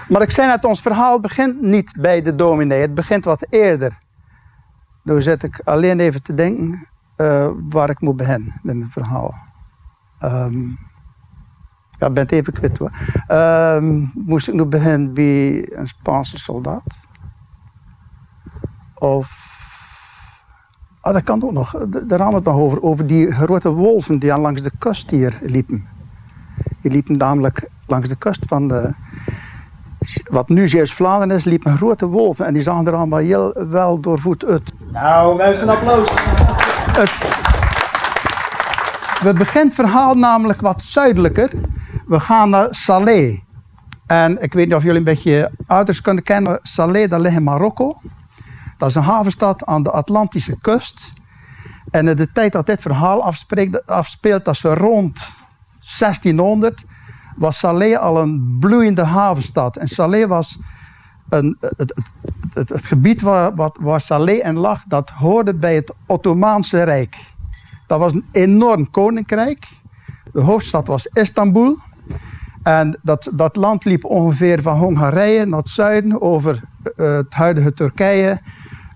Maar ik zei net, ons verhaal begint niet bij de dominee. Het begint wat eerder. Nu zit ik alleen even te denken waar ik moet beginnen met mijn verhaal. Ja, ik ben het even kwijt hoor. Moest ik nu beginnen bij een Spaanse soldaat? Of... dat kan ook nog. Daar hadden we het nog over die grote wolven die langs de kust hier liepen. Die liepen namelijk langs de kust van de... Wat nu Zeeuws-Vlaanderen is, liepen grote wolven en die zagen er allemaal heel wel doorvoed uit. Nou, mensen, een applaus. We beginnen het verhaal namelijk wat zuidelijker. We gaan naar Salé. En ik weet niet of jullie een beetje ouders kunnen kennen. Salé, dat ligt in Marokko. Dat is een havenstad aan de Atlantische kust. En in de tijd dat dit verhaal afspeelt, dat is rond 1600, was Salé al een bloeiende havenstad. En Salé was het gebied waar Salé in lag, dat hoorde bij het Ottomaanse Rijk. Dat was een enorm koninkrijk. De hoofdstad was Istanbul. En dat land liep ongeveer van Hongarije naar het zuiden, over het huidige Turkije,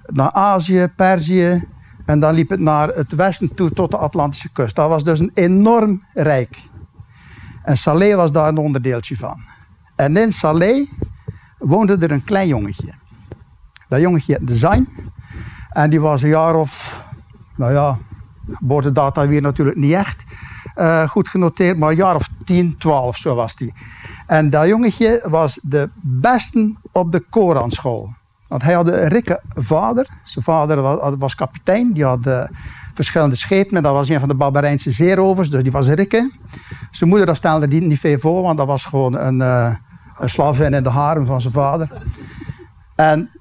naar Azië, Perzië. En dan liep het naar het westen toe tot de Atlantische kust. Dat was dus een enorm rijk. En Salé was daar een onderdeeltje van. En in Salé woonde er een klein jongetje. Dat jongetje heette Zayn. En die was een jaar of, nou ja, geboortedata weer natuurlijk niet echt goed genoteerd, maar een jaar of 10, 12 zo was die. En dat jongetje was de beste op de Koranschool. Want hij had een rijke vader. Zijn vader was kapitein, die had verschillende schepen. En dat was een van de Barbarijnse zeerovers, dus die was een rijke. Zijn moeder dat stelde die niet veel voor, want dat was gewoon een slavin in de harem van zijn vader. En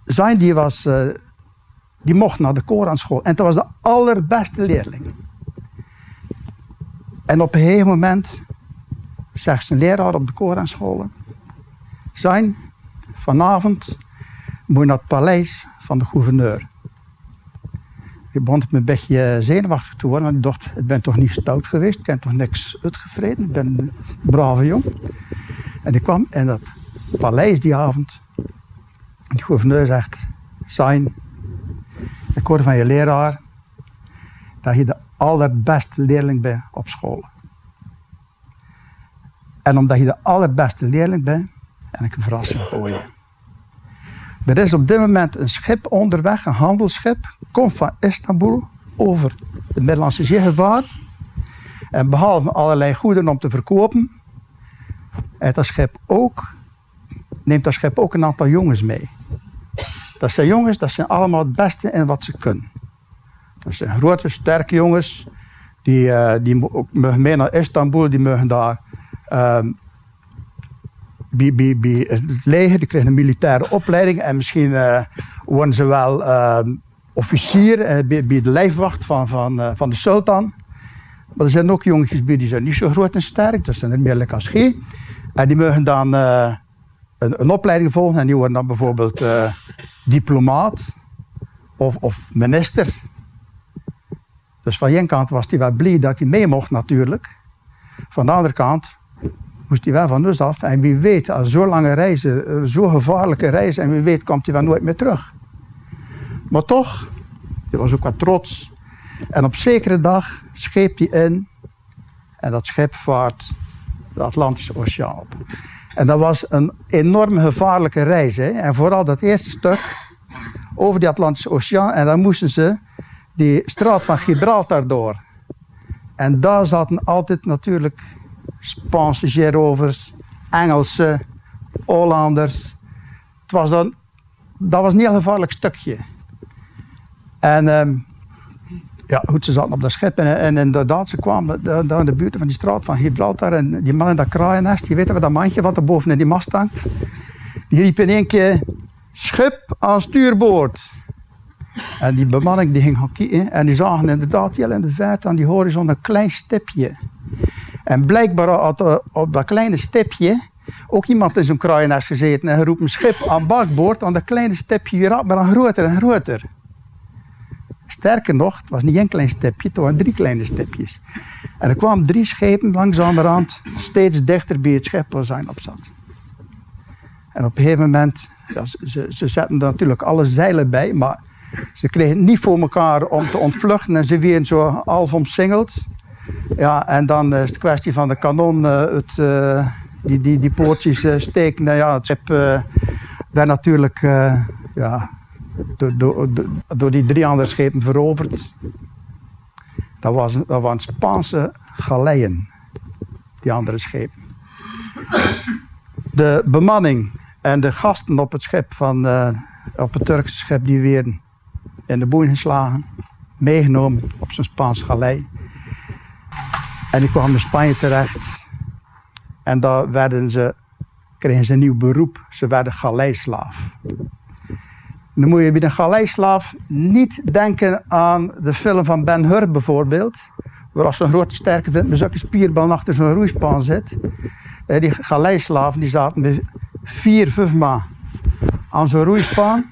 Zayn die mocht naar de Koranschool. En dat was de allerbeste leerling. En op een gegeven moment zegt zijn leraar op de Koranschool: Zayn, vanavond moet je naar het paleis van de gouverneur. Ik begon me een beetje zenuwachtig te worden, want ik dacht, ik ben toch niet stout geweest, ik heb toch niks uitgevreden, ik ben een brave jong. En ik kwam in dat paleis die avond. En de gouverneur zegt: Zayn, ik hoorde van je leraar dat je de allerbeste leerling bent op school. En omdat je de allerbeste leerling bent, heb ik een verrassing voor je. Er is op dit moment een schip onderweg, een handelsschip, komt van Istanbul over de Middellandse Zee gevaren. En behalve allerlei goederen om te verkopen, neemt dat schip ook een aantal jongens mee. Dat zijn jongens, dat zijn allemaal het beste in wat ze kunnen. Dat zijn grote, sterke jongens, die mogen mee naar Istanbul, die mogen daar bij het leger, die krijgen een militaire opleiding en misschien worden ze wel officier bij de lijfwacht van de sultan. Maar er zijn ook jongetjes bij die zijn niet zo groot en sterk, dat zijn er meer als G. En die mogen dan een opleiding volgen en die worden dan bijvoorbeeld diplomaat of minister. Dus van de ene kant was hij wel blij dat hij mee mocht natuurlijk. Van de andere kant moest hij wel van ons af. En wie weet, als zo'n lange reizen, zo'n gevaarlijke reizen, en wie weet komt hij wel nooit meer terug. Maar toch, hij was ook wat trots. En op zekere dag scheep hij in en dat schip vaart de Atlantische Oceaan op. En dat was een enorm gevaarlijke reis. Hè? En vooral dat eerste stuk over die Atlantische Oceaan. En dan moesten ze die straat van Gibraltar door. En daar zaten altijd natuurlijk Spaanse zeerovers, Engelse, Hollanders. Dat was een heel gevaarlijk stukje. En ja, goed, ze zaten op dat schip en inderdaad, ze kwamen daar in de buurt van die straat van Gibraltar en die man in dat kraaiennest, die weten we dat mandje wat er boven in die mast hangt, die riep in één keer: schip aan stuurboord. En die bemanning die ging gaan kijken en die zagen inderdaad heel in de verte aan die horizon een klein stipje. En blijkbaar had op dat kleine stipje ook iemand in zo'n kraaiennest gezeten en geroepen: schip aan bakboord, want dat kleine stipje werd maar dan groter en groter. Sterker nog, het was niet één klein stipje, het waren 3 kleine stipjes. En er kwamen 3 schepen langzamerhand steeds dichter bij het schip waar Zayn op zat. En op een gegeven moment, ja, ze zetten er natuurlijk alle zeilen bij, maar ze kregen het niet voor elkaar om te ontvluchten en ze werden zo half omsingeld. Ja, en dan is het kwestie van de kanon, die poortjes steken. Nou ja, het schip werd natuurlijk door die 3 andere schepen veroverd. Dat waren Spaanse galeien, die andere schepen. De bemanning en de gasten op het schip op het Turkse schip, die werden in de boeien geslagen, meegenomen op zijn Spaanse galei. En die kwamen in Spanje terecht. En daar kregen ze een nieuw beroep. Ze werden galeislaaf. Dan moet je bij een galeislaaf niet denken aan de film van Ben-Hur bijvoorbeeld. Waar als zo'n grote sterke vindt met zulke spierbal achter zo'n roeispaan zit. Die galeislaven die zaten met 4, 5 man aan zo'n roeispaan.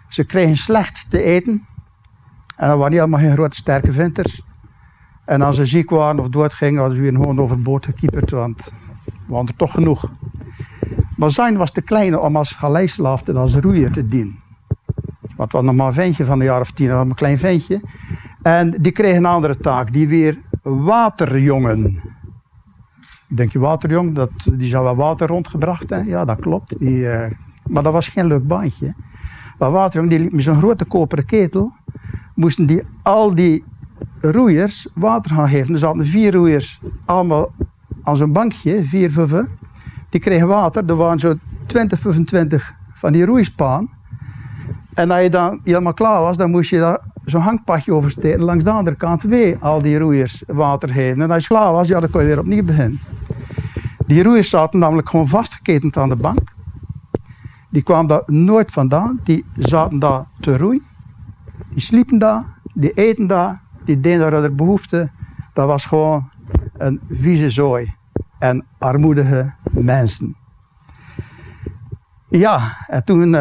Ze kregen slecht te eten. En dat waren niet allemaal geen grote sterke vinters. En als ze ziek waren of doodgingen, hadden ze weer gewoon overboord gekieperd, want we hadden er toch genoeg. Maar zijn was te klein om als galeislaaf en als roeier te dienen. Want het was nog maar een ventje van een jaar of 10, een klein ventje. En die kreeg een andere taak, die weer waterjongen. Denk je waterjong, die zou wel water rondgebracht hebben? Ja, dat klopt. Maar dat was geen leuk baantje. Maar waterjong, die liep met zo'n grote koperen ketel, moesten al die roeiers water gaan geven. Er zaten 4 roeiers allemaal aan zo'n bankje, 4, 5. Die kregen water. Er waren zo 20, 25 van die roeispaan. En als je dan helemaal klaar was, dan moest je daar zo'n hangpadje oversteken. Langs de andere kant weer al die roeiers water geven. En als je klaar was, ja, dan kon je weer opnieuw beginnen. Die roeiers zaten namelijk gewoon vastgeketend aan de bank. Die kwamen daar nooit vandaan. Die zaten daar te roeien. Die sliepen daar. Die eten daar. Die deden daar de behoefte. Dat was gewoon een vieze zooi. En armoedige mensen. Ja, en toen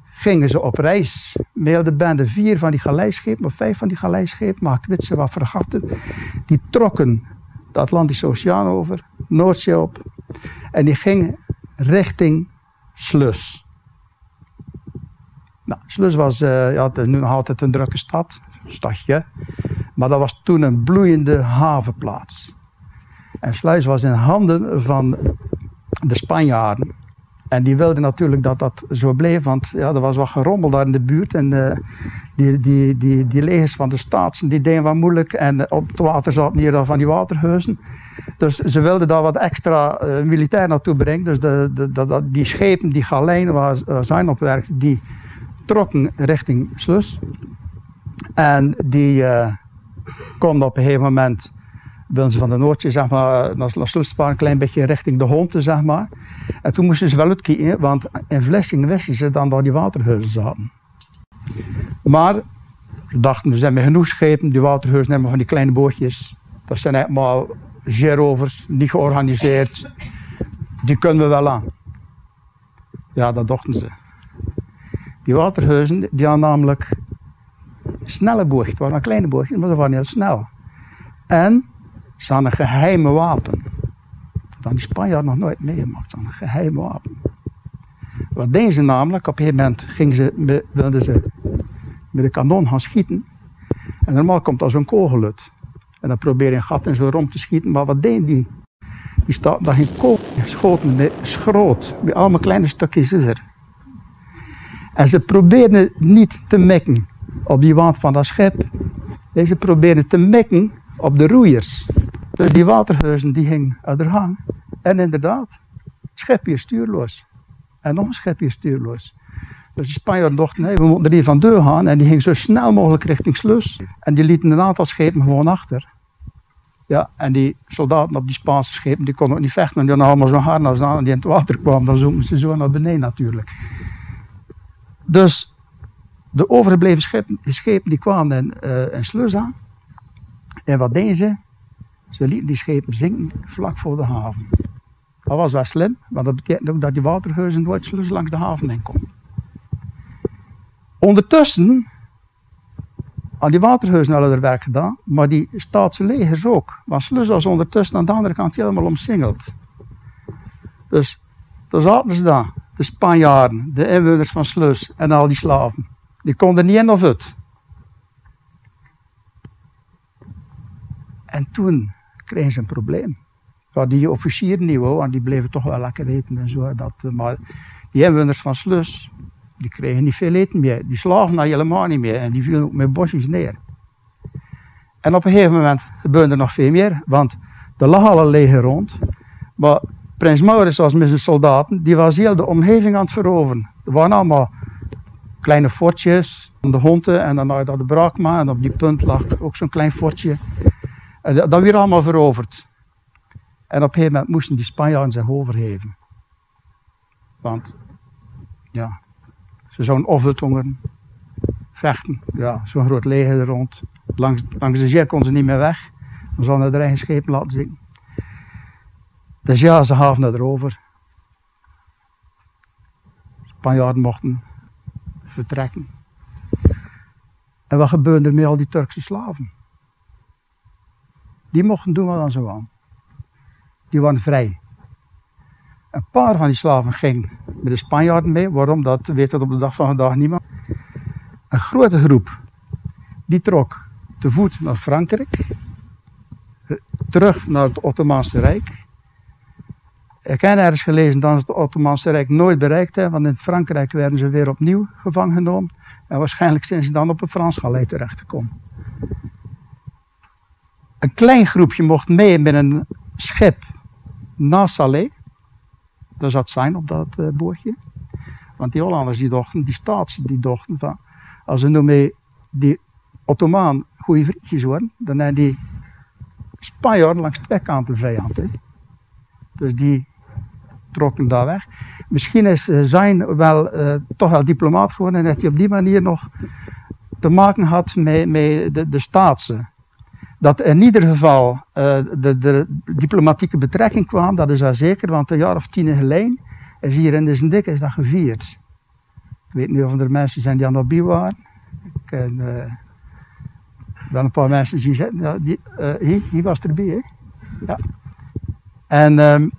gingen ze op reis. Met de bende 4 van die galeischepen, of 5 van die galeischepen, maar ik weet ze wat fregatten. Die trokken de Atlantische Oceaan over, Noordzee op. En die gingen richting Sluis. Nou, Sluis was nu nog altijd een drukke stadje. Maar dat was toen een bloeiende havenplaats. En Sluis was in handen van de Spanjaarden. En die wilden natuurlijk dat dat zo bleef, want ja, er was wat gerommel daar in de buurt. En die legers van de Staatsen, die deden wat moeilijk. En op het water zaten hier van die waterhuizen. Dus ze wilden daar wat extra militair naartoe brengen. Dus die schepen, die galeien waar zijn op werkten, die trokken richting Sluis. En die konden op een gegeven moment, wilden ze van de Noordzee zeg maar, naar Sluis varen, een klein beetje richting de Honte, zeg maar. En toen moesten ze wel uitkijken, want in Vlissingen wisten ze dan waar die waterhuizen zaten. Maar ze dachten, we zijn met genoeg schepen, die waterhuizen hebben van die kleine bootjes. Dat zijn eigenlijk maar zeerovers, niet georganiseerd. Die kunnen we wel aan. Ja, dat dachten ze. Die waterhuizen, die hadden namelijk snelle bootjes. Het waren een kleine bootjes, maar ze waren heel snel. En ze hadden een geheime wapen. Dat hadden die Spanjaarden nog nooit meegemaakt. Ze hadden een geheime wapen. Wat deden ze namelijk? Op een gegeven moment wilden ze met een kanon gaan schieten. En normaal komt er zo'n kogel uit. En dan probeer je een gat in zo'n romp te schieten. Maar wat deden die? Die staat daar geen kogel, schoten met schroot. Met allemaal kleine stukjes is er. En ze probeerden niet te mikken op die wand van dat schip. Ze probeerden te mikken op de roeiers. Dus die waterhuizen die hingen uit de hang. En inderdaad, schipje stuurloos. En nog een schipje stuurloos. Dus de Spanjaarden dachten, nee, we moeten er hier van deur gaan. En die gingen zo snel mogelijk richting Sluis. En die lieten een aantal schepen gewoon achter. Ja, en die soldaten op die Spaanse schepen, die konden ook niet vechten. En die hadden allemaal zo'n harnas aan. En die in het water kwamen, dan zoomden ze zo naar beneden natuurlijk. Dus de overgebleven schepen die kwamen in Sluis aan. En wat deden ze? Ze lieten die schepen zinken vlak voor de haven. Dat was wel slim, want dat betekent ook dat die waterhuizen nooit Sluis langs de haven in konden. Ondertussen had die waterhuizen al hun werk gedaan, maar die Staatse legers ook. Want Sluis was ondertussen aan de andere kant helemaal omsingeld. Dus Toen zaten ze daar, de Spanjaarden, de inwoners van Sluis en al die slaven. Die konden niet in of uit. En toen kregen ze een probleem. Ja, die officieren die wou, en die bleven toch wel lekker eten en zo. Maar die inwoners van Sluis, die kregen niet veel eten meer. Die slaven daar helemaal niet meer en die vielen ook met bosjes neer. En op een gegeven moment gebeurde er nog veel meer, want er lag al een leger rond. Maar prins Maurits was met zijn soldaten, die was heel de omgeving aan het veroveren. Er waren allemaal kleine fortjes aan de Honten en dan had je de Braakma en op die punt lag ook zo'n klein fortje. En dat werd allemaal veroverd. En op een gegeven moment moesten die Spanjaarden zich overgeven. Want ja, ze zouden of uithongeren, vechten. Ja, zo'n groot leger er rond. Langs de zee konden ze niet meer weg. Dan zouden ze er eigen schepen laten zitten. Dus ja, ze gaven het erover. De Spanjaarden mochten vertrekken. En wat gebeurde er met al die Turkse slaven? Die mochten doen wat aan ze wou. Die waren vrij. Een paar van die slaven gingen met de Spanjaarden mee. Waarom? Dat weet het op de dag van vandaag niemand. Een grote groep die trok te voet naar Frankrijk. Terug naar het Ottomaanse Rijk. Ik heb ergens gelezen dat ze het Ottomaanse Rijk nooit bereikt hebben. Want in Frankrijk werden ze weer opnieuw gevangen genomen. En waarschijnlijk zijn ze dan op een Frans galei terechtgekomen. Een klein groepje mocht mee met een schip naar Salé. Daar zat zijn op dat bootje. Want die Hollanders die dachten, die Staatsen die dachten van, als ze nu mee die Ottomaan goede vriendjes worden, dan zijn die Spanjaarden langs twee kanten vijand. Hè. Dus die trokken daar weg. Misschien is zijn wel toch wel diplomaat geworden en dat hij op die manier nog te maken had met de Staatsen. Dat in ieder geval de diplomatieke betrekking kwam, dat is wel zeker, want een jaar of 10 geleden is hier in de Zendijk is dat gevierd. Ik weet niet of er mensen zijn die aan dat bij waren. Ik ken wel een paar mensen zien zitten. Ja, hier was erbij, hè? Ja. En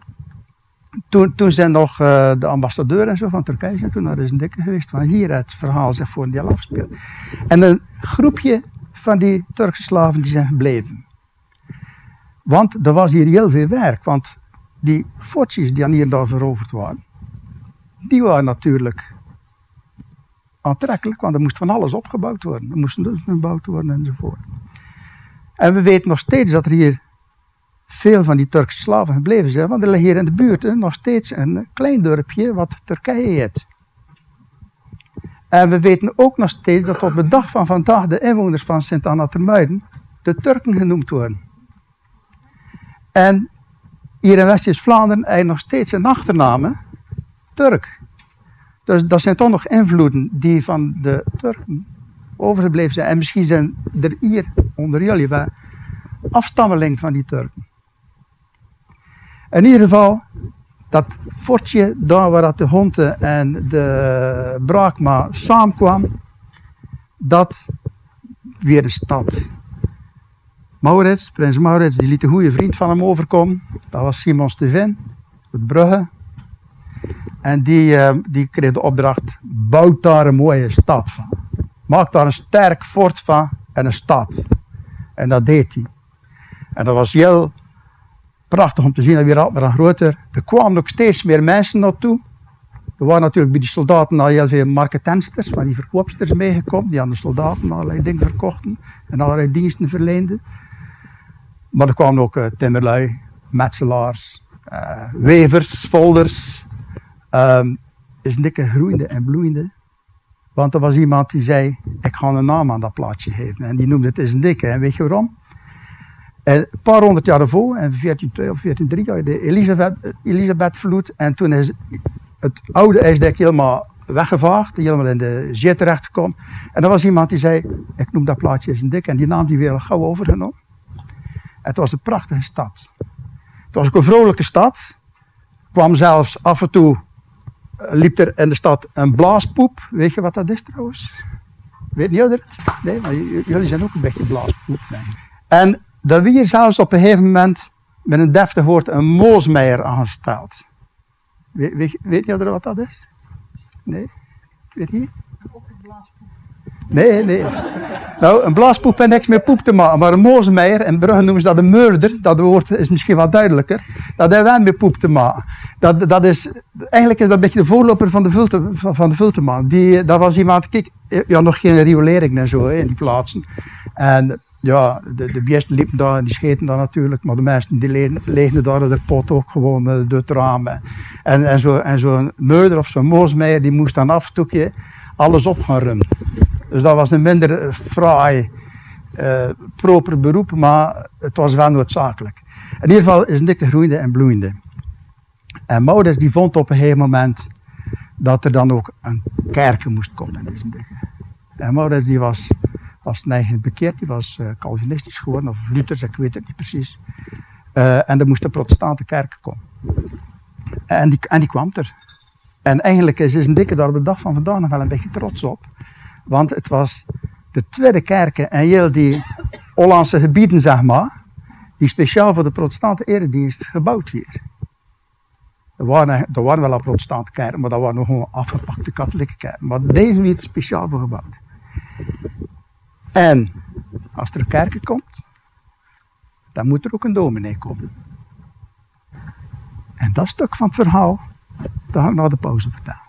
toen zijn nog de ambassadeur en zo van Turkije zijn toen naar de Zendijk geweest, van hier het verhaal zich voor een deel afgespeeld. En een groepje van die Turkse slaven die zijn gebleven. Want er was hier heel veel werk, want die fortjes die aan hier en daar veroverd waren, die waren natuurlijk aantrekkelijk, want er moest van alles opgebouwd worden. Er moesten dus gebouwd worden enzovoort. En we weten nog steeds dat er hier veel van die Turkse slaven gebleven zijn, want er ligt hier in de buurt nog steeds een klein dorpje wat Turkije heet. En we weten ook nog steeds dat op de dag van vandaag de inwoners van Sint-Anna-ter-Muiden de Turken genoemd worden. En hier in West-Vlaanderen heb je nog steeds een achternaam, Turk. Dus dat zijn toch nog invloeden die van de Turken overgebleven zijn. En misschien zijn er hier onder jullie wel afstammelingen van die Turken. In ieder geval, dat fortje daar waar de Honten en de Braakma samenkwam, dat weer de stad. Maurits, prins Maurits, die liet een goede vriend van hem overkomen. Dat was Simon Stevin, uit Brugge. En die kreeg de opdracht, bouw daar een mooie stad van. Maak daar een sterk fort van en een stad. En dat deed hij. En dat was heel prachtig om te zien, dat weer altijd maar groter. Er kwamen ook steeds meer mensen naartoe. Er waren natuurlijk bij die soldaten al heel veel marketensters, van die verkoopsters meegekomen, die aan de soldaten allerlei dingen verkochten en allerlei diensten verleenden. Maar er kwamen ook timmerlui, metselaars, wevers, folders. Is een dikke groeiende en bloeiende. Want er was iemand die zei, ik ga een naam aan dat plaatsje geven. En die noemde het is een dikke. En weet je waarom? En een paar honderd jaar ervoor, in 1402 of 1403, had je de Elisabethvloed. En toen is het oude ijsdek helemaal weggevaagd, helemaal in de zee terechtgekomen. En er was iemand die zei, ik noem dat plaatsje is een dikke. En die naam die weer al gauw overgenomen. En het was een prachtige stad. Het was ook een vrolijke stad. Er kwam zelfs af en toe, liep er in de stad een blaaspoep. Weet je wat dat is trouwens? Weet niet jullie het? Nee, maar jullie zijn ook een beetje blaaspoep. Nee. En dat we hier zelfs op een gegeven moment met een deftig woord een moosmeier aangesteld. Weet je wat dat is? Nee? Weet je? Nee. Nou, een blaaspoep heeft niks met poep te maken, maar een mozenmeier, in Brugge noemen ze dat een murder, dat woord is misschien wat duidelijker, dat heeft wel met poep te maken. Eigenlijk is dat een beetje de voorloper van de Vulteman. Dat was iemand, kijk, ja, nog geen riolering en zo in die plaatsen. En ja, de beesten liepen daar en die scheten daar natuurlijk, maar de meesten die leegden daar de pot ook gewoon door het raam. En zo'n murder of zo'n mozenmeier, die moest dan af en toe alles op gaan runnen. Dus dat was een minder fraai, proper beroep, maar het was wel noodzakelijk. In ieder geval is Nick de groeiende en bloeiende. En Maurits die vond op een gegeven moment dat er dan ook een kerk moest komen in deze dingen. En Maurits die was neigend bekeerd, die was Calvinistisch geworden, of Luthers, ik weet het niet precies. En er moest een protestante kerk komen. En die kwam er. En eigenlijk is een dikke daar op de dag van vandaag nog wel een beetje trots op. Want het was de tweede kerk in heel die Hollandse gebieden, zeg maar, die speciaal voor de protestante eredienst gebouwd werd. Er waren wel al protestante kerken, maar dat waren nog gewoon afgepakte katholieke kerken. Maar deze werd speciaal voor gebouwd. En als er een kerk komt, dan moet er ook een dominee komen. En dat stuk van het verhaal, dat ga ik na de pauze vertellen.